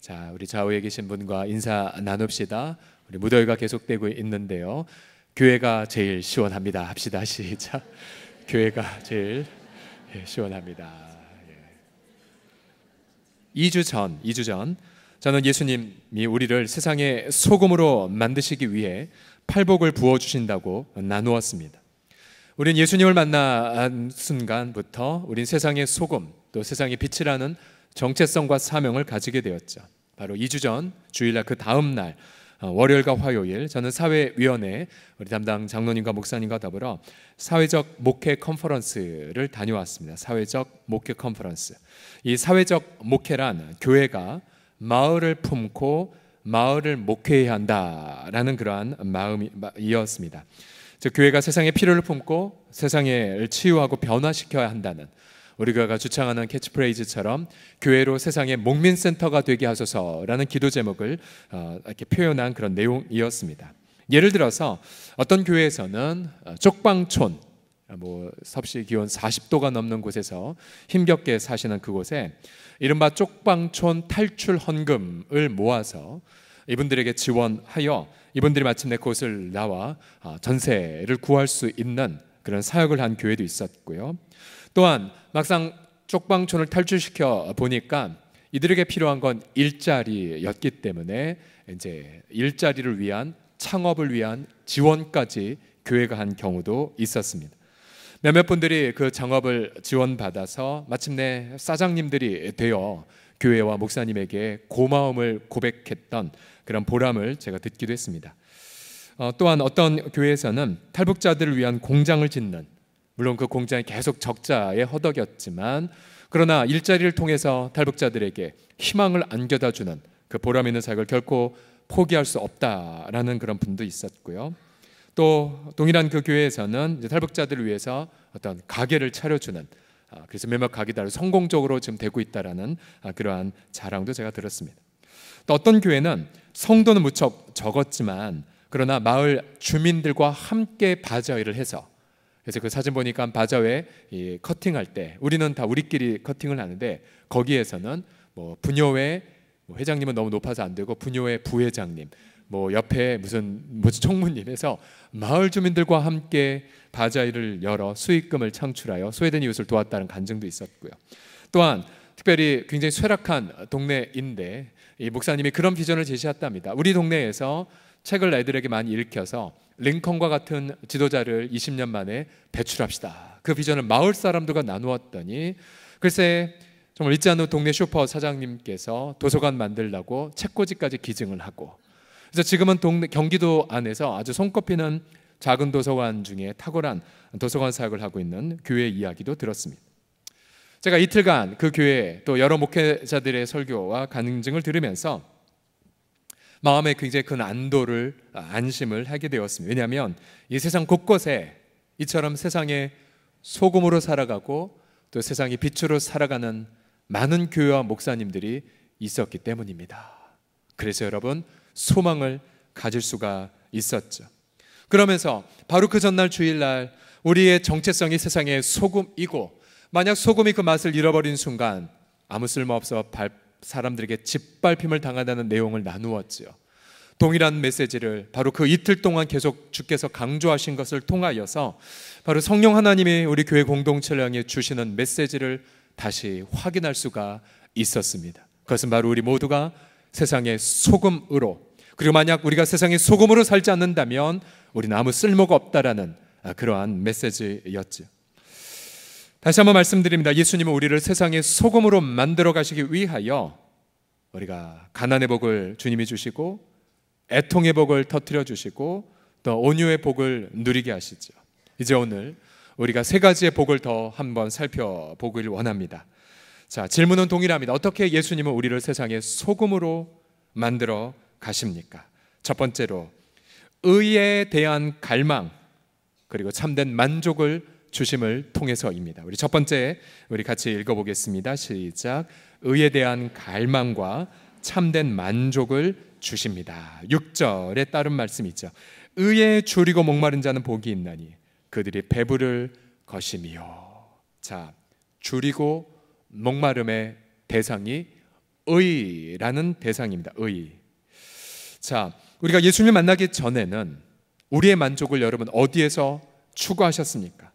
자, 우리 좌우에 계신 분과 인사 나눕시다. 우리 무더위가 계속되고 있는데요. 교회가 제일 시원합니다. 합시다. 시작. 교회가 제일 시원합니다. 2주 전 저는 예수님이 우리를 세상의 소금으로 만드시기 위해 팔복을 부어주신다고 나누었습니다. 우린 예수님을 만난 순간부터 우린 세상의 소금, 또 세상의 빛이라는 정체성과 사명을 가지게 되었죠. 바로 2주 전 주일날 그 다음 날 월요일과 화요일 저는 사회위원회 우리 담당 장로님과 목사님과 더불어 사회적 목회 컨퍼런스를 다녀왔습니다. 사회적 목회 컨퍼런스. 이 사회적 목회란 교회가 마을을 품고 마을을 목회해야 한다라는 그러한 마음이었습니다. 즉 교회가 세상의 필요를 품고 세상을 치유하고 변화시켜야 한다는 우리 교회가 주창하는 캐치프레이즈처럼 교회로 세상의 목민센터가 되게 하소서라는 기도 제목을 이렇게 표현한 그런 내용이었습니다. 예를 들어서 어떤 교회에서는 쪽방촌, 섭씨 기온 40도가 넘는 곳에서 힘겹게 사시는 그곳에 이른바 쪽방촌 탈출 헌금을 모아서 이분들에게 지원하여 이분들이 마침내 그곳을 나와 전세를 구할 수 있는 그런 사역을 한 교회도 있었고요. 또한 막상 쪽방촌을 탈출시켜 보니까 이들에게 필요한 건 일자리였기 때문에 이제 일자리를 위한 창업을 위한 지원까지 교회가 한 경우도 있었습니다. 몇몇 분들이 그 창업을 지원받아서 마침내 사장님들이 되어 교회와 목사님에게 고마움을 고백했던 그런 보람을 제가 듣기도 했습니다. 또한 어떤 교회에서는 탈북자들을 위한 공장을 짓는, 물론 그 공장이 계속 적자에 허덕였지만 그러나 일자리를 통해서 탈북자들에게 희망을 안겨다주는 그 보람 있는 사역을 결코 포기할 수 없다라는 그런 분도 있었고요. 또 동일한 그 교회에서는 이제 탈북자들을 위해서 어떤 가게를 차려주는, 그래서 몇몇 가게들을 성공적으로 지금 되고 있다라는 그러한 자랑도 제가 들었습니다. 또 어떤 교회는 성도는 무척 적었지만 그러나 마을 주민들과 함께 바자회를 해서, 그래서 그 사진 보니까 바자회 커팅할 때 우리는 다 우리끼리 커팅을 하는데 거기에서는 부녀회 회장님은 너무 높아서 안 되고 부녀회 부회장님, 옆에 무슨 총무님에서 마을 주민들과 함께 바자회를 열어 수익금을 창출하여 소외된 이웃을 도왔다는 간증도 있었고요. 또한 특별히 굉장히 쇠락한 동네인데 이 목사님이 그런 비전을 제시했답니다. 우리 동네에서 책을 애들에게 많이 읽혀서 링컨과 같은 지도자를 20년 만에 배출합시다. 그 비전을 마을 사람들과 나누었더니 글쎄 정말 잊지 않는 동네 슈퍼 사장님께서 도서관 만들라고 책꽂이까지 기증을 하고, 그래서 지금은 경기도 안에서 아주 손꼽히는 작은 도서관 중에 탁월한 도서관 사역을 하고 있는 교회 이야기도 들었습니다. 제가 이틀간 그 교회 또 여러 목회자들의 설교와 간증을 들으면서 마음에 굉장히 큰 안심을 하게 되었습니다. 왜냐하면 이 세상 곳곳에 이처럼 세상의 소금으로 살아가고 또 세상의 빛으로 살아가는 많은 교회와 목사님들이 있었기 때문입니다. 그래서 여러분 소망을 가질 수가 있었죠. 그러면서 바로 그 전날 주일날 우리의 정체성이 세상의 소금이고, 만약 소금이 그 맛을 잃어버린 순간 아무 쓸모없어 사람들에게 짓밟힘을 당한다는 내용을 나누었지요. 동일한 메시지를 바로 그 이틀 동안 계속 주께서 강조하신 것을 통하여서 바로 성령 하나님이 우리 교회 공동체를 향해 주시는 메시지를 다시 확인할 수가 있었습니다. 그것은 바로 우리 모두가 세상의 소금으로, 그리고 만약 우리가 세상의 소금으로 살지 않는다면 우리는 아무 쓸모가 없다라는 그러한 메시지였죠. 다시 한번 말씀드립니다. 예수님은 우리를 세상의 소금으로 만들어 가시기 위하여 우리가 가난의 복을 주님이 주시고 애통의 복을 터뜨려 주시고 또 온유의 복을 누리게 하시죠. 이제 오늘 우리가 세 가지의 복을 더 한번 살펴보길 원합니다. 자, 질문은 동일합니다. 어떻게 예수님은 우리를 세상의 소금으로 만들어 가십니까? 첫 번째로 의에 대한 갈망 그리고 참된 만족을 주심을 통해서입니다. 우리 첫 번째 우리 같이 읽어보겠습니다. 시작. 의에 대한 갈망과 참된 만족을 주십니다. 6절에 따른 말씀이 있죠. 의에 줄이고 목마른 자는 복이 있나니 그들이 배부를 것이며. 자, 줄이고 목마름의 대상이 의라는 대상입니다. 의. 자, 우리가 예수님을 만나기 전에는 우리의 만족을 여러분 어디에서 추구하셨습니까?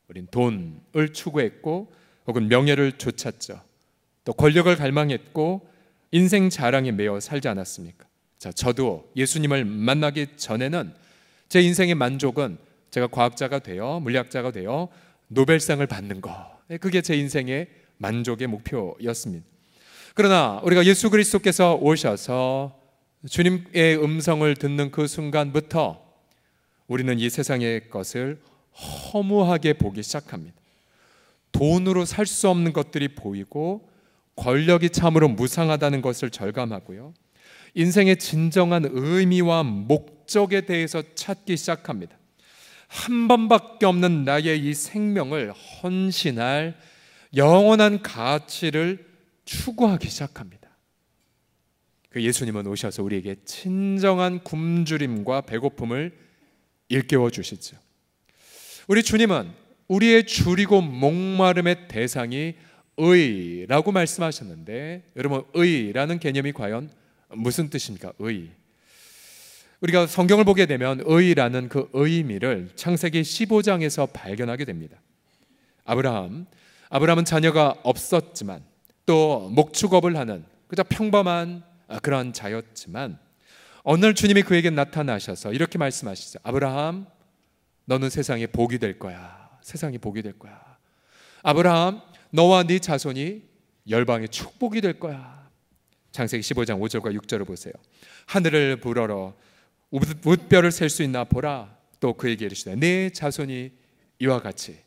우린 돈을 추구했고 혹은 명예를 쫓았죠. 또 권력을 갈망했고 인생 자랑에 매여 살지 않았습니까? 자, 저도 예수님을 만나기 전에는 제 인생의 만족은 제가 과학자가 되어 물리학자가 되어 노벨상을 받는 거, 그게 제 인생의 만족의 목표였습니다. 그러나 우리가 예수 그리스도께서 오셔서 주님의 음성을 듣는 그 순간부터 우리는 이 세상의 것을 허무하게 보기 시작합니다. 돈으로 살 수 없는 것들이 보이고 권력이 참으로 무상하다는 것을 절감하고요, 인생의 진정한 의미와 목적에 대해서 찾기 시작합니다. 한 번밖에 없는 나의 이 생명을 헌신할 영원한 가치를 추구하기 시작합니다. 그 예수님은 오셔서 우리에게 진정한 굶주림과 배고픔을 일깨워 주시죠. 우리 주님은 우리의 줄이고 목마름의 대상이 의라고 말씀하셨는데, 여러분, 의라는 개념이 과연 무슨 뜻입니까? 의. 우리가 성경을 보게 되면 의라는 그 의미를 창세기 15장에서 발견하게 됩니다. 아브라함은 자녀가 없었지만 또 목축업을 하는 그저 평범한 그런 자였지만 어느 날 주님이 그에게 나타나셔서 이렇게 말씀하시죠. 아브라함, 너는 세상에 복이 될 거야. 세상에 복이 될 거야. 아브라함, 너와 네 자손이 열방의 축복이 될 거야. 창세기 15장 5절과 6절을 보세요. 하늘을 불어러 웃별을 셀 수 있나 보라. 또 그에게 이르시되 네 자손이 이와 같이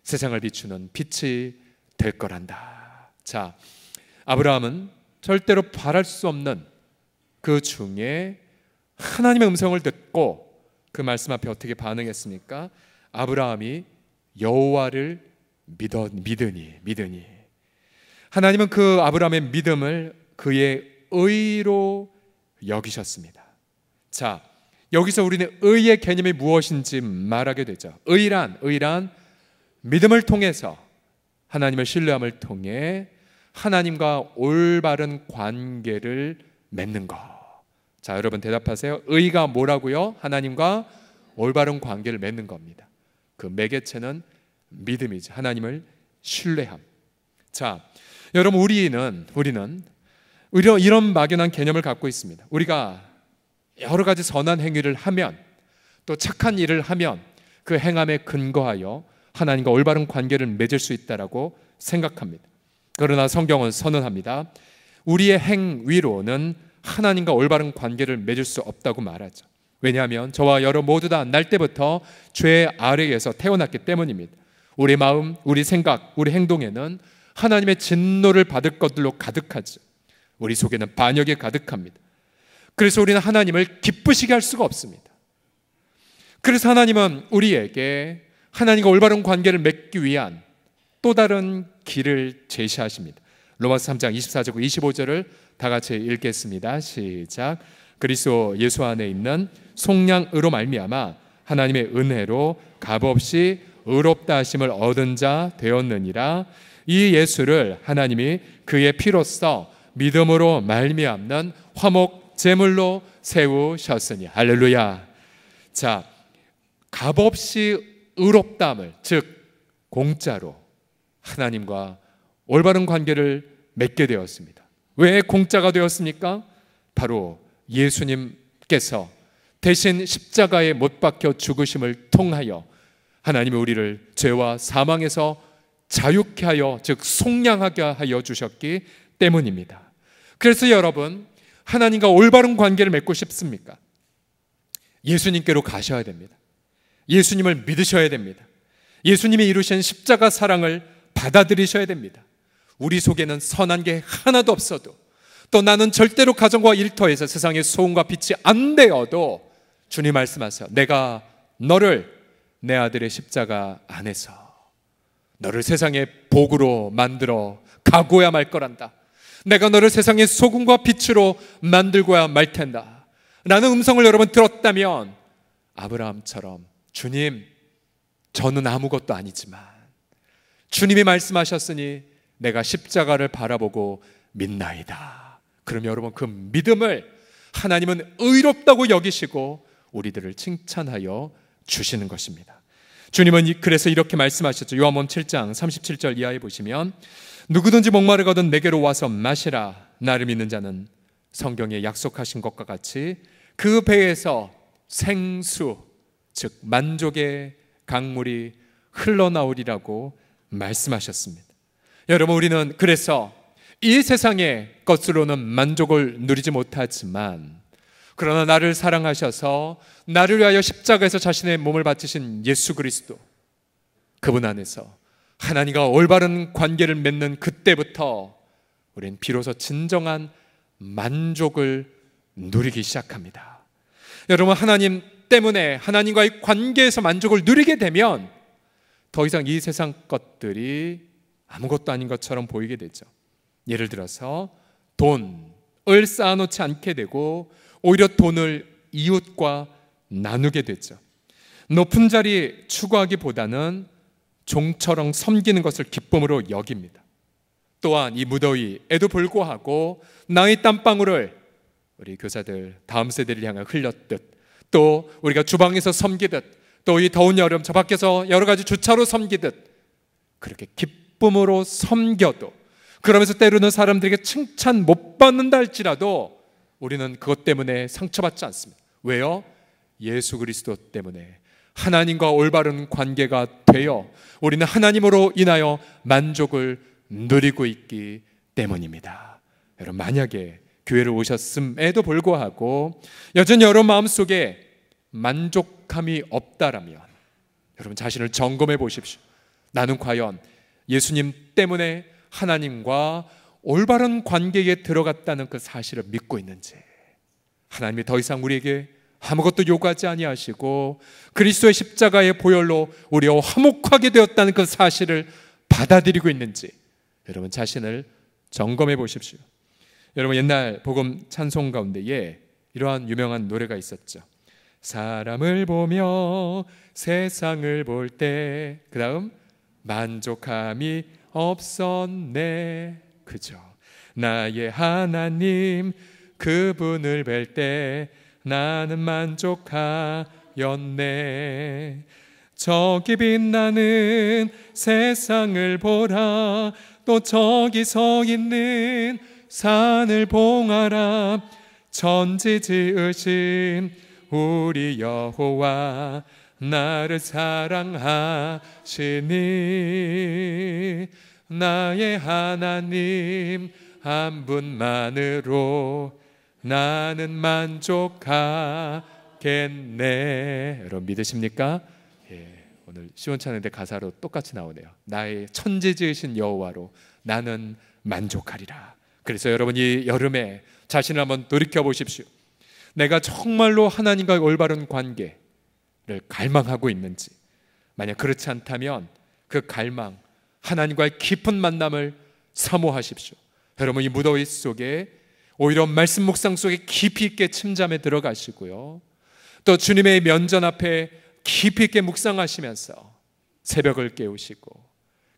세상을 비추는 빛이 될 거란다. 자, 아브라함은 절대로 바랄 수 없는 그 중에 하나님의 음성을 듣고 그 말씀 앞에 어떻게 반응했습니까? 아브라함이 여호와를 믿으니 하나님은 그 아브라함의 믿음을 그의 의로 여기셨습니다. 자, 여기서 우리는 의의 개념이 무엇인지 말하게 되죠. 의란 믿음을 통해서 하나님을 신뢰함을 통해 하나님과 올바른 관계를 맺는 것. 자, 여러분 대답하세요. 의가 뭐라고요? 하나님과 올바른 관계를 맺는 겁니다. 그 매개체는 믿음이죠. 하나님을 신뢰함. 자, 여러분, 우리는 이런 막연한 개념을 갖고 있습니다. 우리가 여러 가지 선한 행위를 하면, 또 착한 일을 하면 그 행함에 근거하여 하나님과 올바른 관계를 맺을 수 있다라고 생각합니다. 그러나 성경은 선언합니다. 우리의 행위로는 하나님과 올바른 관계를 맺을 수 없다고 말하죠. 왜냐하면 저와 여러 모두 다 날 때부터 죄 아래에서 태어났기 때문입니다. 우리 마음, 우리 생각, 우리 행동에는 하나님의 진노를 받을 것들로 가득하죠. 우리 속에는 반역이 가득합니다. 그래서 우리는 하나님을 기쁘시게 할 수가 없습니다. 그래서 하나님은 우리에게 하나님과 올바른 관계를 맺기 위한 또 다른 길을 제시하십니다. 로마서 3장 24절 25절을 다 같이 읽겠습니다. 시작. 그리스도 예수 안에 있는 속량으로 말미암아 하나님의 은혜로 값없이 의롭다 하심을 얻은 자 되었느니라. 이 예수를 하나님이 그의 피로써 믿음으로 말미암는 화목 제물로 세우셨으니. 할렐루야. 자, 값없이 의롭다함을, 즉 공짜로 하나님과 올바른 관계를 맺게 되었습니다. 왜 공짜가 되었습니까? 바로 예수님께서 대신 십자가에 못 박혀 죽으심을 통하여 하나님이 우리를 죄와 사망에서 자유케 하여, 즉 속량하게 하여 주셨기 때문입니다. 그래서 여러분, 하나님과 올바른 관계를 맺고 싶습니까? 예수님께로 가셔야 됩니다. 예수님을 믿으셔야 됩니다. 예수님이 이루신 십자가 사랑을 받아들이셔야 됩니다. 우리 속에는 선한 게 하나도 없어도, 또 나는 절대로 가정과 일터에서 세상의 소음과 빛이 안 되어도 주님 말씀하세요. 내가 너를 내 아들의 십자가 안에서 너를 세상의 복으로 만들어 가고야 말 거란다. 내가 너를 세상의 소금과 빛으로 만들고야 말 텐다 라는 음성을 여러분 들었다면, 아브라함처럼 주님, 저는 아무것도 아니지만 주님이 말씀하셨으니 내가 십자가를 바라보고 믿나이다. 그럼 여러분, 그 믿음을 하나님은 의롭다고 여기시고 우리들을 칭찬하여 주시는 것입니다. 주님은 그래서 이렇게 말씀하셨죠. 요한복음 7장 37절 이하에 보시면, 누구든지 목마르거든 내게로 와서 마시라. 나를 믿는 자는 성경에 약속하신 것과 같이 그 배에서 생수, 즉 만족의 강물이 흘러나오리라고 말씀하셨습니다. 여러분, 우리는 그래서 이 세상의 것으로는 만족을 누리지 못하지만, 그러나 나를 사랑하셔서 나를 위하여 십자가에서 자신의 몸을 바치신 예수 그리스도, 그분 안에서 하나님과 올바른 관계를 맺는 그때부터 우리는 비로소 진정한 만족을 누리기 시작합니다. 여러분, 하나님 때문에 하나님과의 관계에서 만족을 누리게 되면 더 이상 이 세상 것들이 아무것도 아닌 것처럼 보이게 되죠. 예를 들어서 돈을 쌓아놓지 않게 되고 오히려 돈을 이웃과 나누게 되죠. 높은 자리 추구하기보다는 종처럼 섬기는 것을 기쁨으로 여깁니다. 또한 이 무더위에도 불구하고 나의 땀방울을 우리 교사들 다음 세대를 향해 흘렸듯, 또 우리가 주방에서 섬기듯, 또 이 더운 여름 저 밖에서 여러 가지 주차로 섬기듯 그렇게 기쁨으로 섬겨도, 그러면서 때로는 사람들에게 칭찬 못 받는다 할지라도 우리는 그것 때문에 상처받지 않습니다. 왜요? 예수 그리스도 때문에 하나님과 올바른 관계가 되어 우리는 하나님으로 인하여 만족을 누리고 있기 때문입니다. 여러분, 만약에 교회를 오셨음에도 불구하고 여전히 여러분 마음속에 만족함이 없다라면 여러분 자신을 점검해 보십시오. 나는 과연 예수님 때문에 하나님과 올바른 관계에 들어갔다는 그 사실을 믿고 있는지, 하나님이 더 이상 우리에게 아무것도 요구하지 아니하시고 그리스도의 십자가의 보혈로 우리와 화목하게 되었다는 그 사실을 받아들이고 있는지 여러분 자신을 점검해 보십시오. 여러분, 옛날 복음 찬송 가운데에 이러한 유명한 노래가 있었죠. 사람을 보며 세상을 볼 때, 그 다음 만족함이 없었네. 그죠? 나의 하나님 그분을 뵐 때 나는 만족하였네. 저기 빛나는 세상을 보라. 또 저기 서 있는 산을 봉하라. 천지 지으신 우리 여호와 나를 사랑하시니 나의 하나님 한 분만으로 나는 만족하겠네. 여러분 믿으십니까? 예, 오늘 시원찮은데 가사로 똑같이 나오네요. 나의 천지 지으신 여호와로 나는 만족하리라. 그래서 여러분, 이 여름에 자신을 한번 돌이켜 보십시오. 내가 정말로 하나님과의 올바른 관계를 갈망하고 있는지, 만약 그렇지 않다면 그 갈망, 하나님과의 깊은 만남을 사모하십시오. 여러분, 이 무더위 속에 오히려 말씀 묵상 속에 깊이 있게 침잠에 들어가시고요, 또 주님의 면전 앞에 깊이 있게 묵상하시면서 새벽을 깨우시고,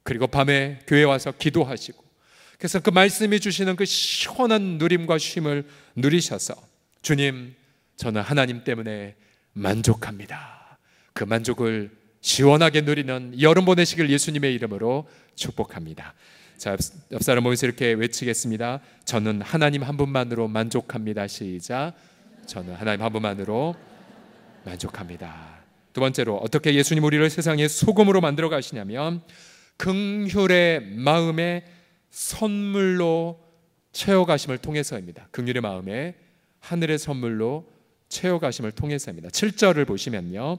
그리고 밤에 교회 와서 기도하시고, 그래서 그 말씀이 주시는 그 시원한 누림과 쉼을 누리셔서 주님, 저는 하나님 때문에 만족합니다. 그 만족을 시원하게 누리는 여름 보내시길 예수님의 이름으로 축복합니다. 자, 옆 사람 보면서 이렇게 외치겠습니다. 저는 하나님 한 분만으로 만족합니다. 시작. 저는 하나님 한 분만으로 만족합니다. 두 번째로, 어떻게 예수님 우리를 세상의 소금으로 만들어 가시냐면 긍휼의 마음에 선물로 채워가심을 통해서입니다. 긍휼의 마음에 하늘의 선물로 채워가심을 통해서입니다. 7절을 보시면요,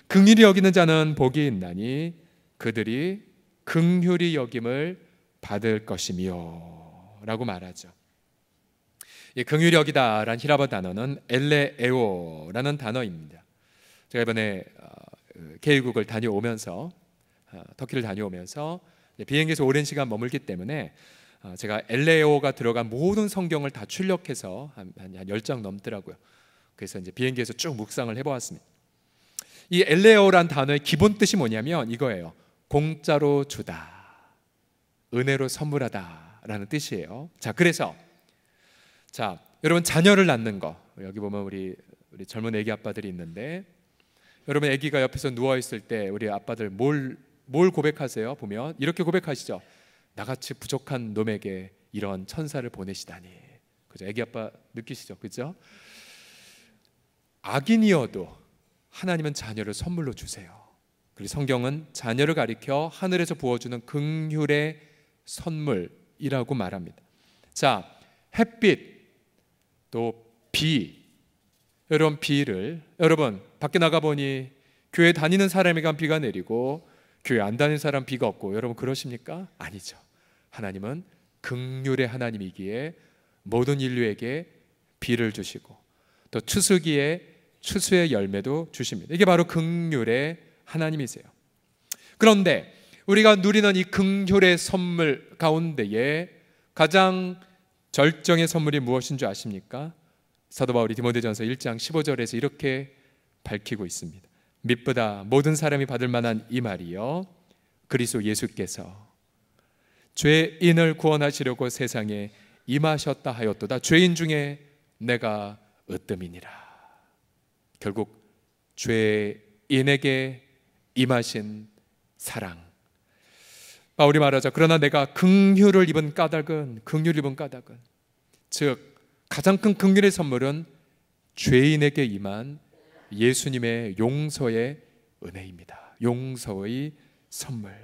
긍휼히 여기는 자는 복이 있나니 그들이 긍휼히 여김을 받을 것이며 라고 말하죠. 이 긍휼히 여기다라는 히라버 단어는 엘레에오라는 단어입니다. 제가 이번에 개이국을 다녀오면서, 터키를 다녀오면서 비행기에서 오랜 시간 머물기 때문에 제가 엘레오가 들어간 모든 성경을 다 출력해서 한 10장 넘더라고요. 그래서 이제 비행기에서 쭉 묵상을 해보았습니다. 이 엘레오란 단어의 기본 뜻이 뭐냐면 이거예요. 공짜로 주다, 은혜로 선물하다 라는 뜻이에요. 자, 그래서 자, 여러분 자녀를 낳는 거, 여기 보면 우리 젊은 애기 아빠들이 있는데, 여러분 애기가 옆에서 누워 있을 때 우리 아빠들 뭘 고백하세요? 보면 이렇게 고백하시죠. 나같이 부족한 놈에게 이런 천사를 보내시다니. 그죠? 애기 아빠 느끼시죠? 그죠? 악인이어도 하나님은 자녀를 선물로 주세요. 그리고 성경은 자녀를 가리켜 하늘에서 부어주는 긍휼의 선물이라고 말합니다. 자, 햇빛 또 비, 여러분 비를, 여러분 밖에 나가보니 교회 다니는 사람에게 비가 내리고 교회 안 다니는 사람 비가 없고, 여러분 그러십니까? 아니죠. 하나님은 긍휼의 하나님이기에 모든 인류에게 비를 주시고 또 추수기에 추수의 열매도 주십니다. 이게 바로 긍휼의 하나님이세요. 그런데 우리가 누리는 이 긍휼의 선물 가운데에 가장 절정의 선물이 무엇인 줄 아십니까? 사도 바울이 디모데전서 1장 15절에서 이렇게 밝히고 있습니다. mit보다 모든 사람이 받을 만한 이 말이요, 그리스도 예수께서 죄인을 구원하시려고 세상에 임하셨다 하였도다. 죄인 중에 내가 으뜸이니라. 결국 죄인에게 임하신 사랑. 바울이 말하죠. 그러나 내가 긍휼을 입은 까닭은, 즉 가장 큰 긍휼의 선물은 죄인에게 임한 예수님의 용서의 은혜입니다. 용서의 선물.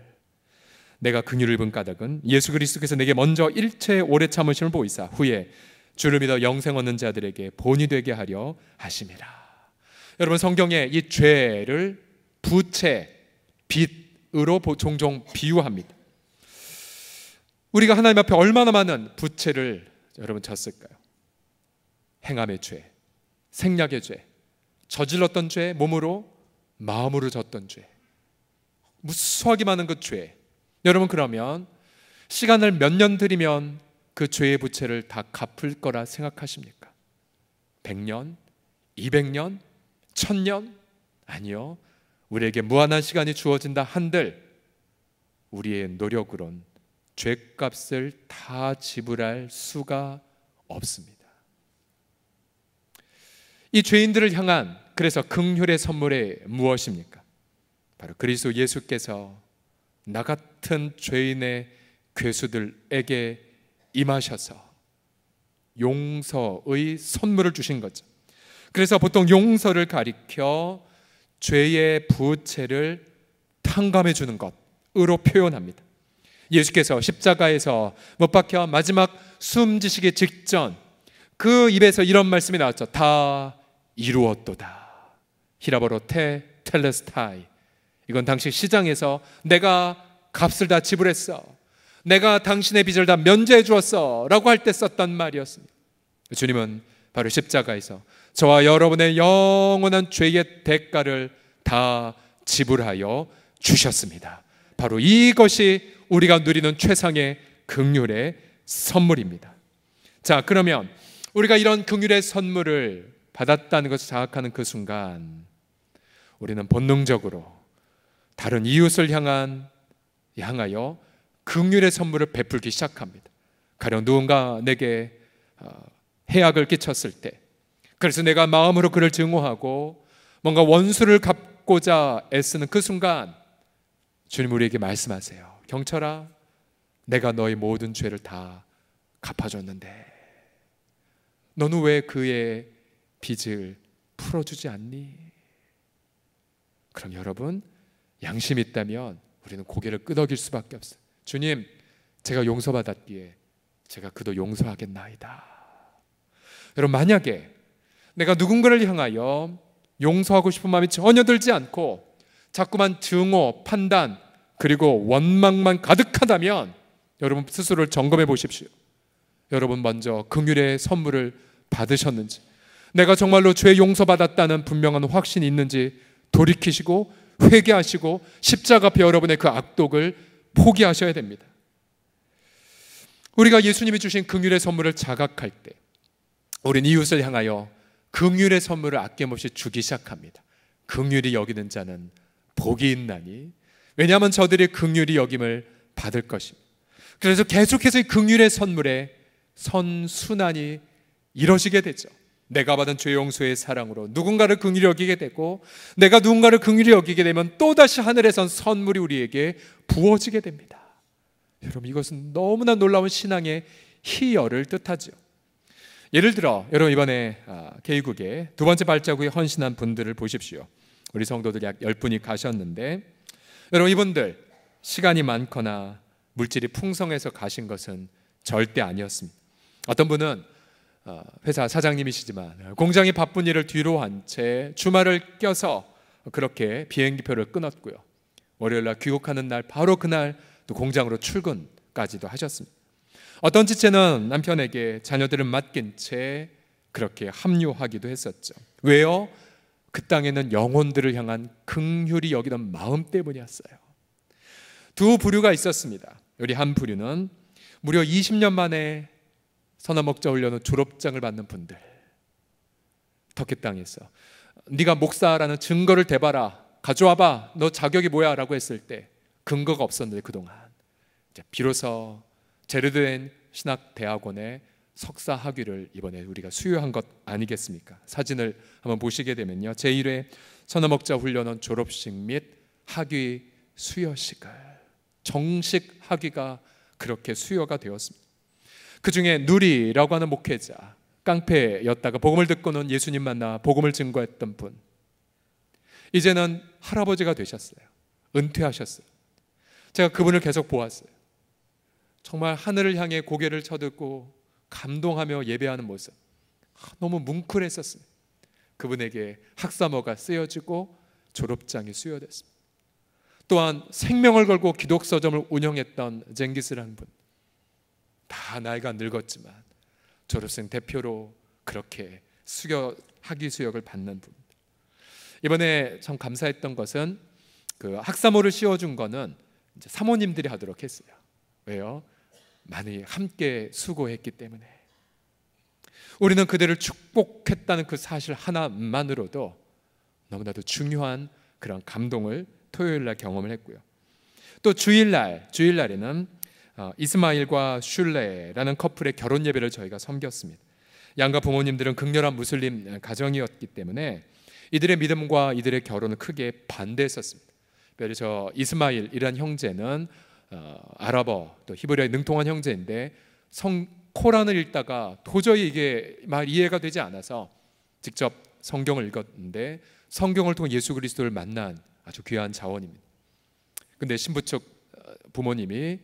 내가 긍휼을 입은 까닭은 예수 그리스도께서 내게 먼저 일체 오래 참으심을 보이사 후에 주를 믿어 영생 얻는 자들에게 본이 되게 하려 하심이라. 여러분 성경에 이 죄를 부채, 빚으로 종종 비유합니다. 우리가 하나님 앞에 얼마나 많은 부채를 여러분 졌을까요? 행함의 죄, 생략의 죄, 저질렀던 죄, 몸으로 마음으로 졌던 죄, 무수하게 많은 그 죄. 여러분 그러면 시간을 몇 년 들이면 그 죄의 부채를 다 갚을 거라 생각하십니까? 100년? 200년? 1000년? 아니요. 우리에게 무한한 시간이 주어진다 한들 우리의 노력으론 죄값을 다 지불할 수가 없습니다. 이 죄인들을 향한 그래서 긍휼의 선물이 무엇입니까? 바로 그리스도 예수께서 나 같은 죄인의 괴수들에게 임하셔서 용서의 선물을 주신 거죠. 그래서 보통 용서를 가리켜 죄의 부채를 탕감해 주는 것으로 표현합니다. 예수께서 십자가에서 못 박혀 마지막 숨지시기 직전 그 입에서 이런 말씀이 나왔죠. 다 이루었도다. 히라보로 텔레스타이. 이건 당시 시장에서 내가 값을 다 지불했어, 내가 당신의 빚을 다 면제해 주었어 라고 할 때 썼던 말이었습니다. 주님은 바로 십자가에서 저와 여러분의 영원한 죄의 대가를 다 지불하여 주셨습니다. 바로 이것이 우리가 누리는 최상의 긍휼의 선물입니다. 자, 그러면 우리가 이런 긍휼의 선물을 받았다는 것을 자각하는 그 순간 우리는 본능적으로 다른 이웃을 향하여 긍휼의 선물을 베풀기 시작합니다. 가령 누군가 내게 해악을 끼쳤을 때, 그래서 내가 마음으로 그를 증오하고 뭔가 원수를 갚고자 애쓰는 그 순간 주님 우리에게 말씀하세요. 경철아, 내가 너의 모든 죄를 다 갚아줬는데 너는 왜 그의 빚을 풀어주지 않니? 그럼 여러분 양심이 있다면 우리는 고개를 끄덕일 수밖에 없어요. 주님, 제가 용서받았기에 제가 그도 용서하겠나이다. 여러분 만약에 내가 누군가를 향하여 용서하고 싶은 마음이 전혀 들지 않고 자꾸만 증오, 판단 그리고 원망만 가득하다면 여러분 스스로를 점검해 보십시오. 여러분 먼저 긍휼의 선물을 받으셨는지, 내가 정말로 죄 용서받았다는 분명한 확신이 있는지 돌이키시고 회개하시고 십자가 앞에 여러분의 그 악독을 포기하셔야 됩니다. 우리가 예수님이 주신 긍휼의 선물을 자각할 때 우리는 이웃을 향하여 긍휼의 선물을 아낌없이 주기 시작합니다. 긍휼히 여기는 자는 복이 있나니, 왜냐하면 저들이 긍휼히 여김을 받을 것입니다. 그래서 계속해서 이 긍휼의 선물에 선순환이 이뤄지게 되죠. 내가 받은 죄 용서의 사랑으로 누군가를 긍휼히 여기게 되고, 내가 누군가를 긍휼히 여기게 되면 또다시 하늘에선 선물이 우리에게 부어지게 됩니다. 여러분, 이것은 너무나 놀라운 신앙의 희열을 뜻하죠. 예를 들어 여러분, 이번에 개국의 두 번째 발자국에 헌신한 분들을 보십시오. 우리 성도들 약 10분이 가셨는데, 여러분, 이분들 시간이 많거나 물질이 풍성해서 가신 것은 절대 아니었습니다. 어떤 분은 회사 사장님이시지만 공장이 바쁜 일을 뒤로 한 채 주말을 껴서 그렇게 비행기표를 끊었고요, 월요일날 귀국하는 날 바로 그날 또 공장으로 출근까지도 하셨습니다. 어떤 지체는 남편에게 자녀들을 맡긴 채 그렇게 합류하기도 했었죠. 왜요? 그 땅에는 영혼들을 향한 긍휼히 여기던 마음 때문이었어요. 두 부류가 있었습니다. 우리 한 부류는 무려 20년 만에 선화목자 훈련은 졸업장을 받는 분들, 터키 땅에서 네가 목사라는 증거를 대봐라, 가져와봐, 너 자격이 뭐야 라고 했을 때 근거가 없었는데 그동안 비로소 제르된 신학대학원의 석사 학위를 이번에 우리가 수여한 것 아니겠습니까? 사진을 한번 보시게 되면요, 제1회 선화목자 훈련원 졸업식 및 학위 수여식을, 정식 학위가 그렇게 수여가 되었습니다. 그 중에 누리라고 하는 목회자, 깡패였다가 복음을 듣고는 예수님 만나 복음을 증거했던 분, 이제는 할아버지가 되셨어요. 은퇴하셨어요. 제가 그분을 계속 보았어요. 정말 하늘을 향해 고개를 쳐들고 감동하며 예배하는 모습, 너무 뭉클했었습니다. 그분에게 학사모가 쓰여지고 졸업장이 수여됐습니다. 또한 생명을 걸고 기독서점을 운영했던 쟁기스라는 분, 다 나이가 늙었지만 졸업생 대표로 그렇게 학위 수여를 받는 분. 이번에 참 감사했던 것은 그 학사모를 씌워준 거는 이제 사모님들이 하도록 했어요. 왜요? 많이 함께 수고했기 때문에. 우리는 그들을 축복했다는 그 사실 하나만으로도 너무나도 중요한 그런 감동을 토요일날 경험을 했고요. 또 주일날에는 이스마일과 슐레라는 커플의 결혼 예배를 저희가 섬겼습니다. 양가 부모님들은 극렬한 무슬림 가정이었기 때문에 이들의 믿음과 이들의 결혼을 크게 반대했었습니다. 그래서 이스마일이란 형제는 아랍어 또 히브리어에 능통한 형제인데 코란을 읽다가 도저히 이게 말 이해가 되지 않아서 직접 성경을 읽었는데, 성경을 통해 예수 그리스도를 만난 아주 귀한 자원입니다. 근데 신부 측 부모님이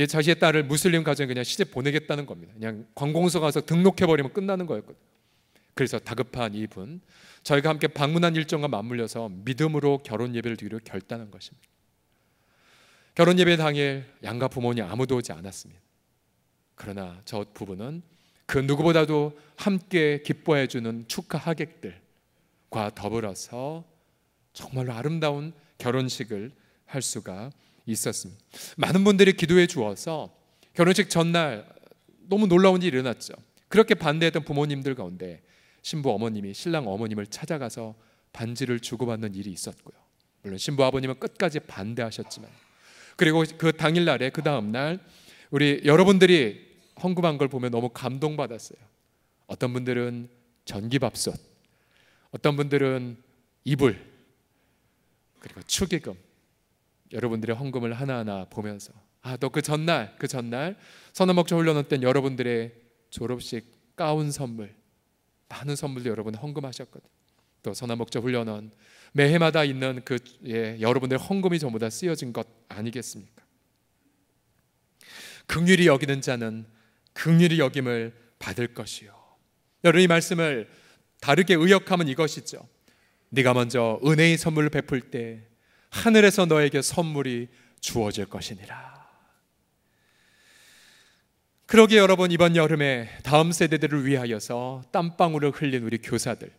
자신의 딸을 무슬림 가정에 그냥 시집 보내겠다는 겁니다. 그냥 관공서 가서 등록해버리면 끝나는 거였거든요. 그래서 다급한 이분, 저희가 함께 방문한 일정과 맞물려서 믿음으로 결혼 예배를 드리기로 결단한 것입니다. 결혼 예배 당일 양가 부모님 아무도 오지 않았습니다. 그러나 저 부부는 그 누구보다도 함께 기뻐해 주는 축하 하객들과 더불어서 정말로 아름다운 결혼식을 할 수가 있었습니다. 많은 분들이 기도해 주어서 결혼식 전날 너무 놀라운 일이 일어났죠. 그렇게 반대했던 부모님들 가운데 신부 어머님이 신랑 어머님을 찾아가서 반지를 주고받는 일이 있었고요. 물론 신부 아버님은 끝까지 반대하셨지만, 그리고 그 당일날에 그 다음날 우리 여러분들이 헌금한 걸 보면 너무 감동받았어요. 어떤 분들은 전기밥솥, 어떤 분들은 이불, 그리고 축의금, 여러분들의 헌금을 하나하나 보면서 또 그 전날 선화목자 훈련원 때 여러분들의 졸업식 가운 선물, 많은 선물도 여러분 헌금하셨거든요. 또 선화목자 훈련원 매해마다 있는 여러분들의 헌금이 전부 다 쓰여진 것 아니겠습니까? 긍휼히 여기는 자는 긍휼히 여김을 받을 것이요. 여러분, 이 말씀을 다르게 의역하면 이것이죠. 네가 먼저 은혜의 선물을 베풀 때 하늘에서 너에게 선물이 주어질 것이니라. 그러기에 여러분, 이번 여름에 다음 세대들을 위하여서 땀방울을 흘린 우리 교사들,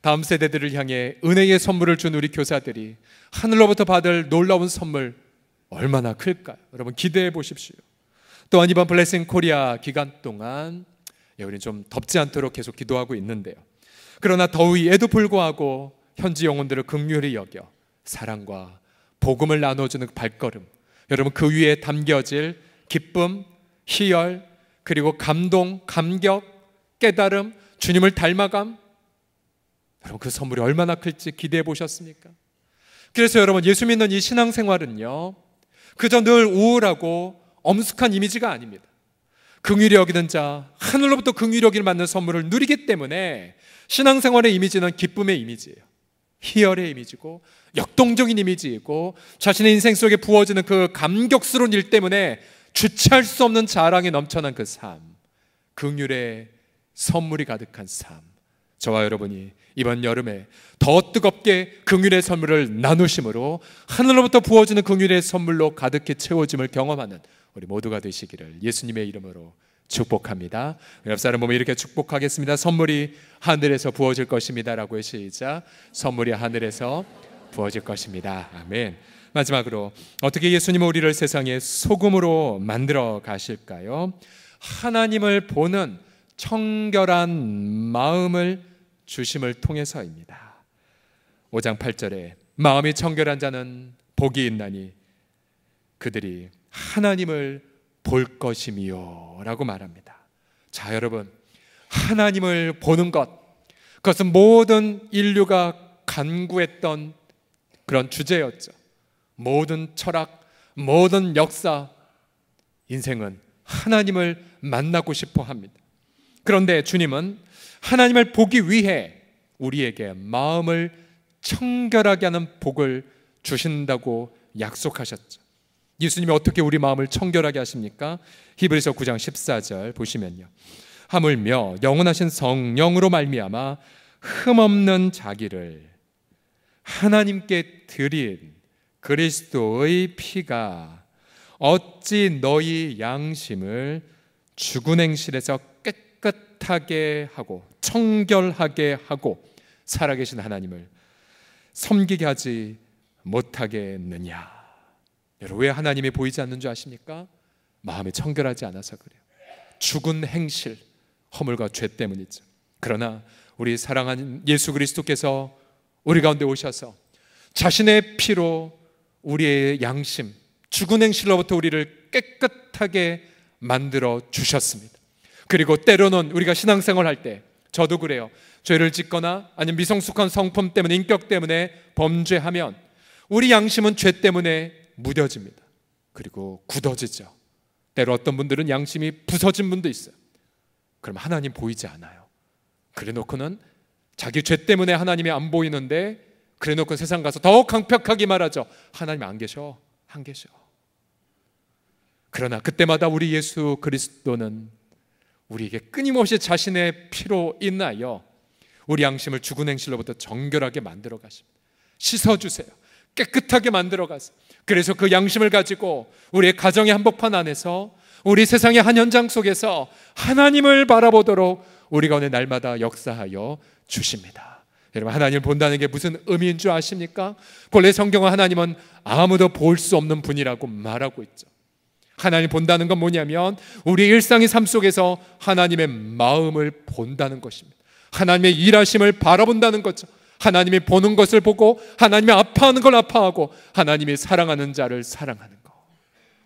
다음 세대들을 향해 은혜의 선물을 준 우리 교사들이 하늘로부터 받을 놀라운 선물 얼마나 클까요? 여러분, 기대해 보십시오. 또한 이번 블레싱 코리아 기간 동안 우리는 좀 덥지 않도록 계속 기도하고 있는데요, 그러나 더위에도 불구하고 현지 영혼들을 긍휼히 여겨 사랑과 복음을 나눠주는 발걸음, 여러분, 그 위에 담겨질 기쁨, 희열, 그리고 감동, 감격, 깨달음, 주님을 닮아감, 여러분 그 선물이 얼마나 클지 기대해 보셨습니까? 그래서 여러분 예수 믿는 이 신앙생활은요 그저 늘 우울하고 엄숙한 이미지가 아닙니다. 긍휼히 여기는 자, 하늘로부터 긍휼히 여기를 받는 선물을 누리기 때문에 신앙생활의 이미지는 기쁨의 이미지예요. 희열의 이미지고 역동적인 이미지이고 자신의 인생 속에 부어지는 그 감격스러운 일 때문에 주체할 수 없는 자랑이 넘쳐난 그 삶, 긍휼의 선물이 가득한 삶, 저와 여러분이 이번 여름에 더 뜨겁게 긍휼의 선물을 나누심으로 하늘로부터 부어지는 긍휼의 선물로 가득히 채워짐을 경험하는 우리 모두가 되시기를 예수님의 이름으로 축복합니다. 옆 사람 보면 이렇게 축복하겠습니다. 선물이 하늘에서 부어질 것입니다 라고 시작. 선물이 하늘에서 부어질 것입니다. 아멘. 마지막으로 어떻게 예수님은 우리를 세상의 소금으로 만들어 가실까요? 하나님을 보는 청결한 마음을 주심을 통해서입니다. 5장 8절에 마음이 청결한 자는 복이 있나니 그들이 하나님을 볼 것이미요 라고 말합니다. 자, 여러분, 하나님을 보는 것, 그것은 모든 인류가 간구했던 그런 주제였죠. 모든 철학, 모든 역사, 인생은 하나님을 만나고 싶어 합니다. 그런데 주님은 하나님을 보기 위해 우리에게 마음을 청결하게 하는 복을 주신다고 약속하셨죠. 예수님이 어떻게 우리 마음을 청결하게 하십니까? 히브리서 9장 14절 보시면요, 하물며 영원하신 성령으로 말미암아 흠없는 자기를 하나님께 드린 그리스도의 피가 어찌 너희 양심을 죽은 행실에서 깨끗하게 하고 청결하게 하고 살아계신 하나님을 섬기게 하지 못하겠느냐. 여러분, 왜 하나님이 보이지 않는 줄 아십니까? 마음이 청결하지 않아서 그래요. 죽은 행실, 허물과 죄 때문이죠. 그러나 우리 사랑하는 예수 그리스도께서 우리 가운데 오셔서 자신의 피로 우리의 양심, 죽은 행실로부터 우리를 깨끗하게 만들어 주셨습니다. 그리고 때로는 우리가 신앙생활 할 때, 저도 그래요, 죄를 짓거나 아니면 미성숙한 성품 때문에, 인격 때문에 범죄하면 우리 양심은 죄 때문에 무뎌집니다. 그리고 굳어지죠. 때로 어떤 분들은 양심이 부서진 분도 있어요. 그럼 하나님 보이지 않아요. 그래 놓고는 자기 죄 때문에 하나님이 안 보이는데, 그래 놓고 세상 가서 더욱 강력하게 말하죠. 하나님 안 계셔, 안 계셔. 그러나 그때마다 우리 예수 그리스도는 우리에게 끊임없이 자신의 피로 인하여 우리 양심을 죽은 행실로부터 정결하게 만들어 가십니다. 씻어주세요. 깨끗하게 만들어 가세요. 그래서 그 양심을 가지고 우리의 가정의 한복판 안에서, 우리 세상의 한 현장 속에서 하나님을 바라보도록 우리 가운데 날마다 역사하여 주십니다. 여러분, 하나님을 본다는 게 무슨 의미인 줄 아십니까? 본래 성경은 하나님은 아무도 볼 수 없는 분이라고 말하고 있죠. 하나님 본다는 건 뭐냐면 우리의 일상의 삶 속에서 하나님의 마음을 본다는 것입니다. 하나님의 일하심을 바라본다는 거죠. 하나님이 보는 것을 보고 하나님이 아파하는 걸 아파하고 하나님이 사랑하는 자를 사랑하는 것,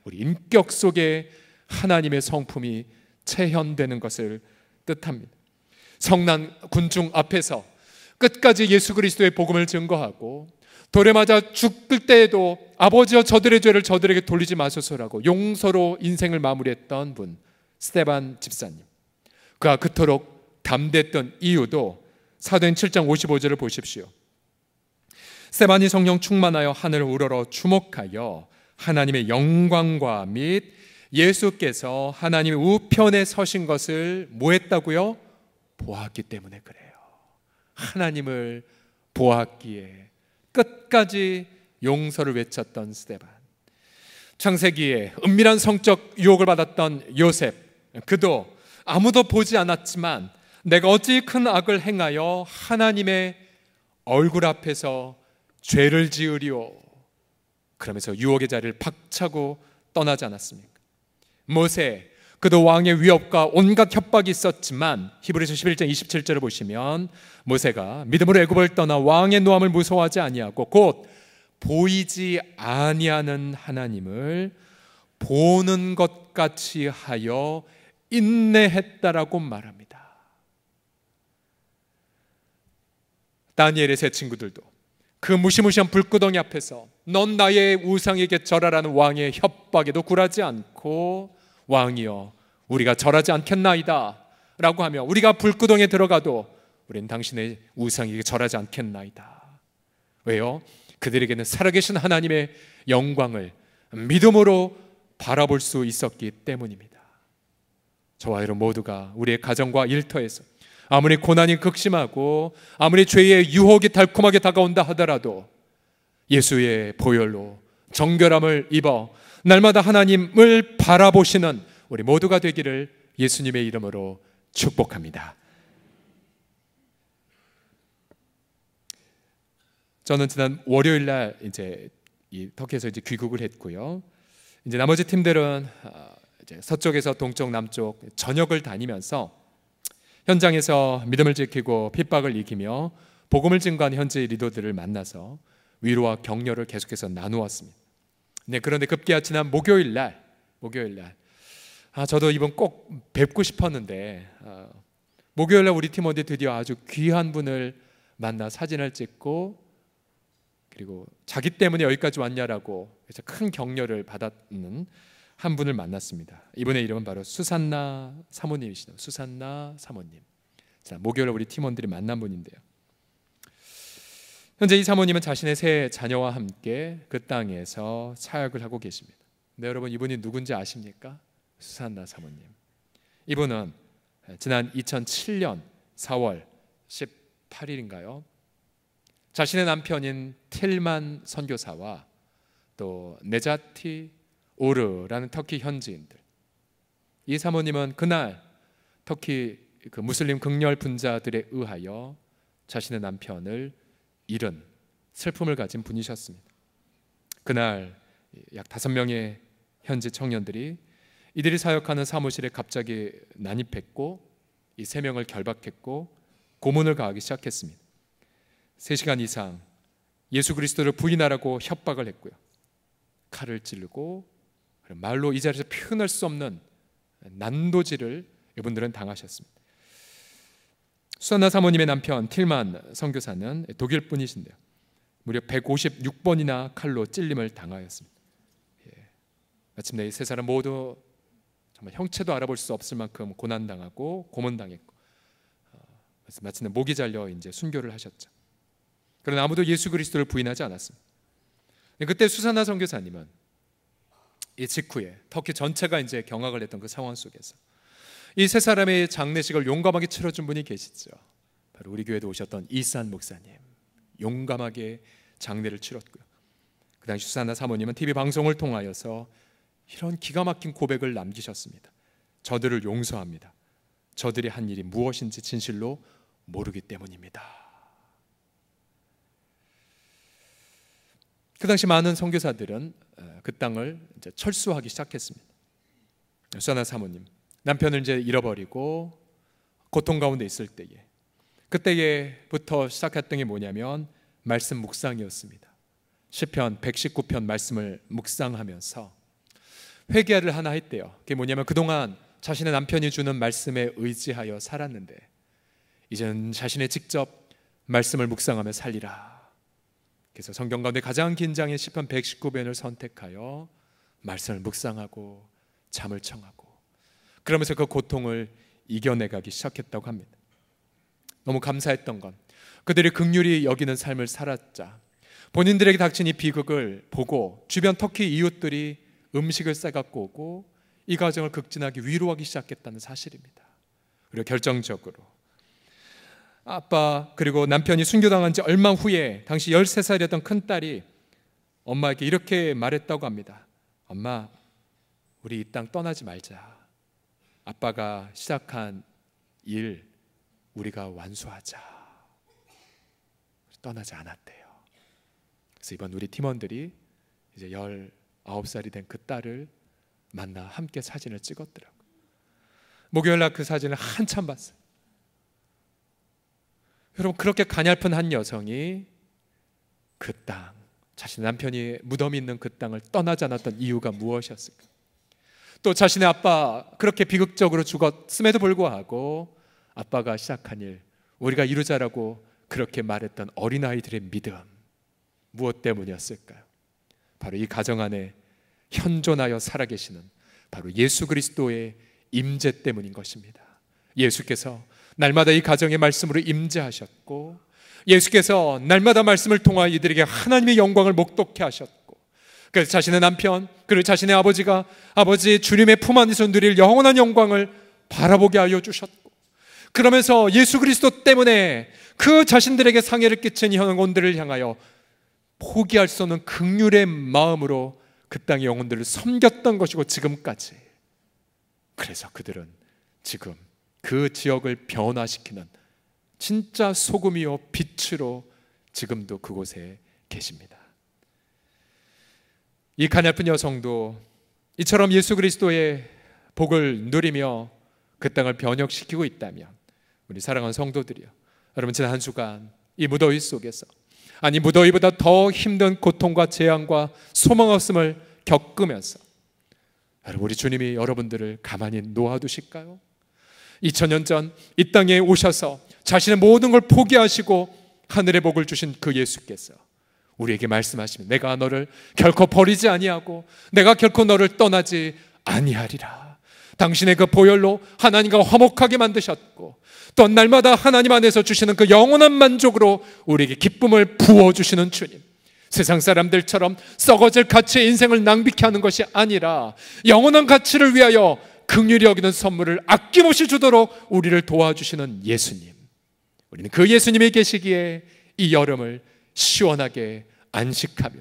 우리 인격 속에 하나님의 성품이 체현되는 것을 뜻합니다. 성난 군중 앞에서 끝까지 예수 그리스도의 복음을 증거하고 돌에 맞아 죽을 때에도 아버지여 저들의 죄를 저들에게 돌리지 마소서라고 용서로 인생을 마무리했던 분, 스데반 집사님. 그가 그토록 담대했던 이유도 사도행 7장 55절을 보십시오. 스데반이 성령 충만하여 하늘을 우러러 주목하여 하나님의 영광과 및 예수께서 하나님의 우편에 서신 것을 뭐 했다고요? 보았기 때문에 그래요. 하나님을 보았기에 끝까지 용서를 외쳤던 스데반. 창세기에 은밀한 성적 유혹을 받았던 요셉, 그도 아무도 보지 않았지만 내가 어찌 큰 악을 행하여 하나님의 얼굴 앞에서 죄를 지으리오, 그러면서 유혹의 자리를 박차고 떠나지 않았습니까? 모세, 그도 왕의 위협과 온갖 협박이 있었지만 히브리서 11장 27절을 보시면 모세가 믿음으로 애굽을 떠나 왕의 노함을 무서워하지 아니하고 곧 보이지 아니하는 하나님을 보는 것 같이 하여 인내했다라고 말합니다. 다니엘의 세 친구들도 그 무시무시한 불구덩이 앞에서 넌 나의 우상에게 절하라는 왕의 협박에도 굴하지 않고 왕이여 우리가 절하지 않겠나이다 라고 하며 우리가 불구덩이에 들어가도 우리는 당신의 우상에게 절하지 않겠나이다. 왜요? 그들에게는 살아계신 하나님의 영광을 믿음으로 바라볼 수 있었기 때문입니다. 저와 여러분 모두가 우리의 가정과 일터에서 아무리 고난이 극심하고 아무리 죄의 유혹이 달콤하게 다가온다 하더라도 예수의 보혈로 정결함을 입어 날마다 하나님을 바라보시는 우리 모두가 되기를 예수님의 이름으로 축복합니다. 저는 지난 월요일 날 이제 터키에서 이제 귀국을 했고요. 이제 나머지 팀들은 이제 서쪽에서 동쪽, 남쪽 전역을 다니면서 현장에서 믿음을 지키고 핍박을 이기며 복음을 증거하는 현지 리더들을 만나서 위로와 격려를 계속해서 나누었습니다. 네, 그런데 급기야 지난 목요일 날 저도 이번 꼭 뵙고 싶었는데 목요일 날 우리 팀원들이 드디어 아주 귀한 분을 만나 사진을 찍고 그리고 자기 때문에 여기까지 왔냐라고 그래서 큰 격려를 받았는 한 분을 만났습니다. 이분의 이름은 바로 수산나 사모님이시죠. 수산나 사모님. 자, 목요일 우리 팀원들이 만난 분인데요. 현재 이 사모님은 자신의 세 자녀와 함께 그 땅에서 사역을 하고 계십니다. 네, 여러분 이분이 누군지 아십니까? 수산나 사모님. 이분은 지난 2007년 4월 18일인가요? 자신의 남편인 틸만 선교사와 또 네자티 오르라는 터키 현지인들, 이 사모님은 그날 터키 그 무슬림 극렬 분자들에 의하여 자신의 남편을 잃은 슬픔을 가진 분이셨습니다. 그날 약 5명의 현지 청년들이 이들이 사역하는 사무실에 갑자기 난입했고 이 3명을 결박했고 고문을 가하기 시작했습니다. 3시간 이상 예수 그리스도를 부인하라고 협박을 했고요. 칼을 찌르고 말로 이 자리에서 표현할 수 없는 난도질을 이분들은 당하셨습니다. 수산나 사모님의 남편 틸만 선교사는 독일 분이신데요. 무려 156번이나 칼로 찔림을 당하였습니다. 마침내 이 3사람 모두 정말 형체도 알아볼 수 없을 만큼 고난당하고 고문당했고 마침내 목이 잘려 이제 순교를 하셨죠. 그러나 아무도 예수 그리스도를 부인하지 않았습니다. 그때 수산나 선교사님은 이 직후에 터키 전체가 이제 경악을 했던 그 상황 속에서 이 3사람의 장례식을 용감하게 치러준 분이 계시죠. 바로 우리 교회도 오셨던 이산 목사님, 용감하게 장례를 치렀고요. 그 당시 수산나 사모님은 TV 방송을 통하여서 이런 기가 막힌 고백을 남기셨습니다. 저들을 용서합니다. 저들이 한 일이 무엇인지 진실로 모르기 때문입니다. 그 당시 많은 선교사들은 그 땅을 이제 철수하기 시작했습니다. 수산나 사모님, 남편을 이제 잃어버리고 고통 가운데 있을 때에 그때부터 시작했던 게 뭐냐면 말씀 묵상이었습니다. 시편 119편 말씀을 묵상하면서 회개를 하나 했대요. 그게 뭐냐면 그동안 자신의 남편이 주는 말씀에 의지하여 살았는데 이제는 자신의 직접 말씀을 묵상하며 살리라. 그래서 성경 가운데 가장 긴 장인 시편 119편을 선택하여 말씀을 묵상하고 잠을 청하고 그러면서 그 고통을 이겨내가기 시작했다고 합니다. 너무 감사했던 건 그들이 긍휼히 여기는 삶을 살았자 본인들에게 닥친 이 비극을 보고 주변 터키 이웃들이 음식을 싸갖고 오고 이 가정을 극진하게 위로하기 시작했다는 사실입니다. 그리고 결정적으로 아빠 그리고 남편이 순교당한 지 얼마 후에 당시 13살이었던 큰딸이 엄마에게 이렇게 말했다고 합니다. 엄마, 우리 이 땅 떠나지 말자. 아빠가 시작한 일 우리가 완수하자. 떠나지 않았대요. 그래서 이번 우리 팀원들이 이제 19살이 된 그 딸을 만나 함께 사진을 찍었더라고요. 목요일 날 그 사진을 한참 봤어요. 여러분, 그렇게 가냘픈 한 여성이 그 땅, 자신의 남편이 무덤이 있는 그 땅을 떠나지 않았던 이유가 무엇이었을까? 또 자신의 아빠 그렇게 비극적으로 죽었음에도 불구하고 아빠가 시작한 일 우리가 이루자라고 그렇게 말했던 어린아이들의 믿음, 무엇 때문이었을까요? 바로 이 가정 안에 현존하여 살아계시는 바로 예수 그리스도의 임재 때문인 것입니다. 예수께서 날마다 이 가정의 말씀으로 임재하셨고, 예수께서 날마다 말씀을 통하여 이들에게 하나님의 영광을 목독케 하셨고, 그래서 자신의 남편 그리고 자신의 아버지가 아버지 주님의 품 안에서 누릴 영원한 영광을 바라보게 하여 주셨고, 그러면서 예수 그리스도 때문에 그 자신들에게 상해를 끼친 영혼들을 향하여 포기할 수 없는 긍휼의 마음으로 그 땅의 영혼들을 섬겼던 것이고, 지금까지. 그래서 그들은 지금 그 지역을 변화시키는 진짜 소금이요 빛으로 지금도 그곳에 계십니다. 이 가냘픈 여성도 이처럼 예수 그리스도의 복을 누리며 그 땅을 변혁시키고 있다면, 우리 사랑하는 성도들이요, 여러분 지난 한 주간 이 무더위 속에서, 아니 무더위보다 더 힘든 고통과 재앙과 소망 없음을 겪으면서 여러분, 우리 주님이 여러분들을 가만히 놓아두실까요? 2000년 전 이 땅에 오셔서 자신의 모든 걸 포기하시고 하늘의 복을 주신 그 예수께서 우리에게 말씀하시면, 내가 너를 결코 버리지 아니하고 내가 결코 너를 떠나지 아니하리라. 당신의 그 보혈로 하나님과 화목하게 만드셨고, 또한 날마다 하나님 안에서 주시는 그 영원한 만족으로 우리에게 기쁨을 부어주시는 주님, 세상 사람들처럼 썩어질 가치의 인생을 낭비케 하는 것이 아니라 영원한 가치를 위하여 긍휼히 여기는 선물을 아낌없이 주도록 우리를 도와주시는 예수님, 우리는 그 예수님이 계시기에 이 여름을 시원하게 안식하며,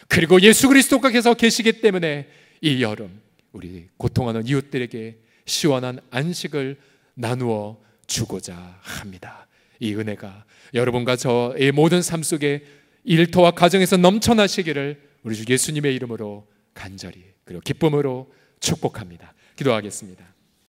그리고 예수 그리스도께서 계시기 때문에 이 여름 우리 고통하는 이웃들에게 시원한 안식을 나누어 주고자 합니다. 이 은혜가 여러분과 저의 모든 삶 속에 일터와 가정에서 넘쳐나시기를 우리 주 예수님의 이름으로 간절히 그리고 기쁨으로 축복합니다. 기도하겠습니다.